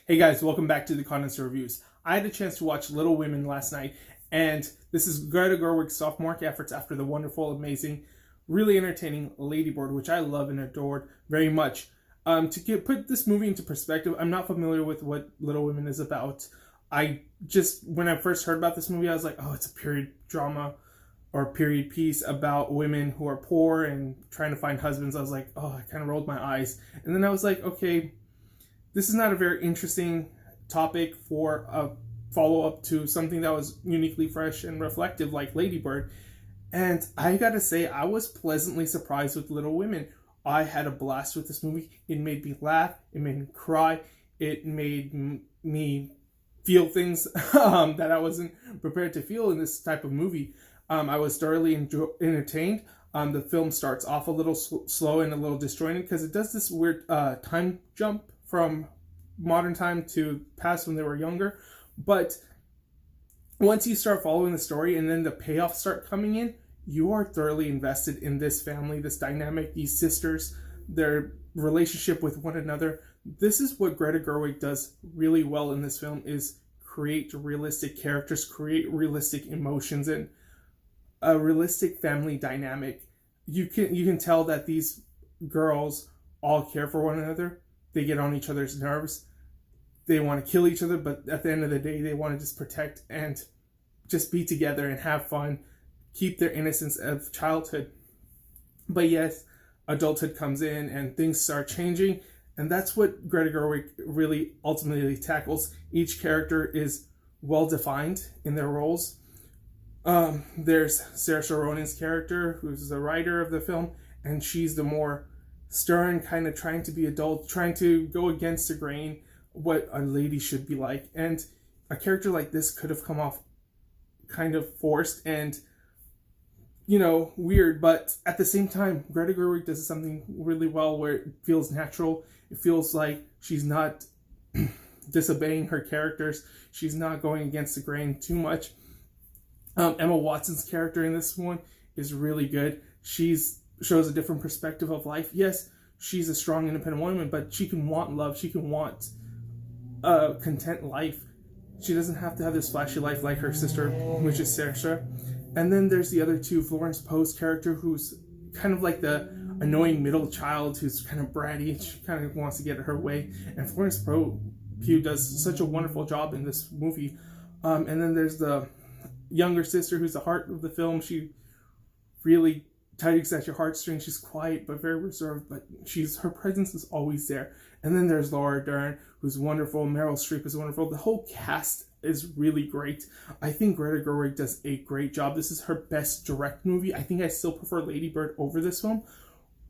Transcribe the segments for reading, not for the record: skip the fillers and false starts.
Hey guys, welcome back to TheConnoisseur Reviews. I had a chance to watch Little Women last night, and this is Greta Gerwig's sophomore efforts after the wonderful, amazing, really entertaining Lady Bird, which I love and adored very much. Put this movie into perspective, I'm not familiar with what Little Women is about. When I first heard about this movie, I was like, oh, it's a period drama or period piece about women who are poor and trying to find husbands. I was like, oh, I kind of rolled my eyes. And then I was like, okay, this is not a very interesting topic for a follow-up to something that was uniquely fresh and reflective like Lady Bird. And I gotta say, I was pleasantly surprised with Little Women. I had a blast with this movie. It made me laugh. It made me cry. It made me feel things that I wasn't prepared to feel in this type of movie. I was thoroughly entertained. The film starts off a little slow and a little disjointed because it does this weird time jump from modern time to past when they were younger. But once you start following the story and then the payoffs start coming in, you are thoroughly invested in this family, this dynamic, these sisters, their relationship with one another. This is what Greta Gerwig does really well in this film, is create realistic characters, create realistic emotions, and a realistic family dynamic. You can tell that these girls all care for one another. They get on each other's nerves. They want to kill each other, but at the end of the day, they want to just protect and just be together and have fun, keep their innocence of childhood. But yes, adulthood comes in and things start changing, and that's what Greta Gerwig really ultimately tackles. Each character is well defined in their roles. There's Saoirse Ronan's character, who's the writer of the film, and she's the more stern, kind of trying to be adult, trying to go against the grain, what a lady should be like. And a character like this could have come off kind of forced and, weird, but at the same time, Greta Gerwig does something really well where it feels natural. It feels like she's not disobeying her characters. She's not going against the grain too much. Emma Watson's character in this one is really good. Shows a different perspective of life. Yes, she's a strong, independent woman, but she can want love. She can want a content life. She doesn't have to have this flashy life like her sister, which is Saoirse. And then there's the other two, Florence Pugh's character, who's kind of like the annoying middle child who's kind of bratty. She kind of wants to get her way. And Florence Pugh does such a wonderful job in this movie. And then there's the younger sister who's the heart of the film. She really tugs at your heartstrings. She's quiet but very reserved, but her presence is always there. And then there's Laura Dern, who's wonderful. Meryl Streep is wonderful. The whole cast is really great. I think Greta Gerwig does a great job. This is her best direct movie. I think I still prefer Lady Bird over this film,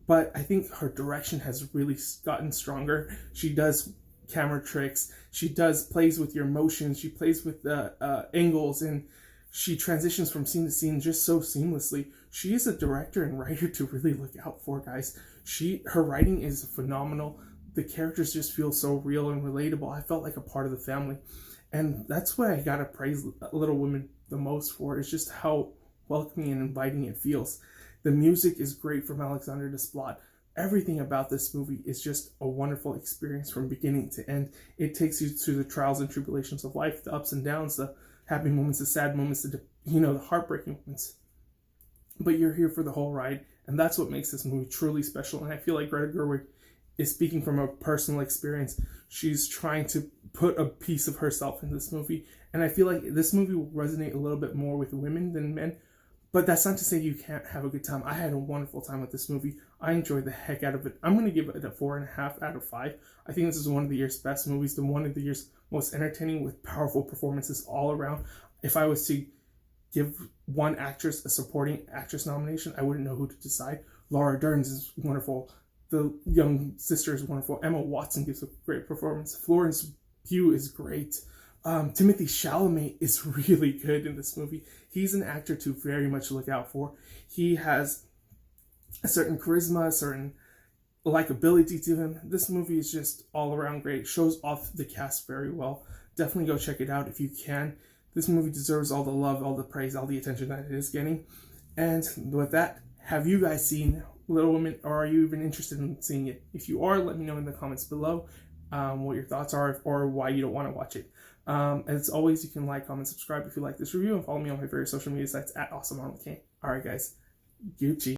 but I think her direction has really gotten stronger. She does camera tricks. She plays with your emotions. She plays with the angles, and she transitions from scene to scene just so seamlessly. She is a director and writer to really look out for, guys. Her writing is phenomenal. The characters just feel so real and relatable. I felt like a part of the family. And that's what I gotta praise Little Women the most for, is just how welcoming and inviting it feels. The music is great from Alexander Desplat. Everything about this movie is just a wonderful experience from beginning to end. It takes you through the trials and tribulations of life, the ups and downs, the happy moments, the sad moments, the heartbreaking moments. But you're here for the whole ride, and that's what makes this movie truly special. And I feel like Greta Gerwig is speaking from a personal experience. She's trying to put a piece of herself in this movie, and I feel like this movie will resonate a little bit more with women than men. But that's not to say you can't have a good time. I had a wonderful time with this movie. I enjoyed the heck out of it. I'm going to give it a 4.5 out of 5. I think this is one of the year's best movies, one of the year's most entertaining, with powerful performances all around. If I was to give one actress a supporting actress nomination, I wouldn't know who to decide. Laura Dern is wonderful. The young sister is wonderful. Emma Watson gives a great performance. Florence Pugh is great. Timothy Chalamet is really good in this movie. He's an actor to very much look out for. He has a certain charisma, a certain likability to him. This movie is just all around great. It shows off the cast very well. Definitely go check it out if you can. This movie deserves all the love, all the praise, all the attention that it is getting. And with that, have you guys seen Little Women, or are you even interested in seeing it? If you are, let me know in the comments below. what your thoughts are or why you don't want to watch it. As always, you can like, comment, subscribe if you like this review, and follow me on my various social media sites at AwesomeMonK. Alright guys, Gucci.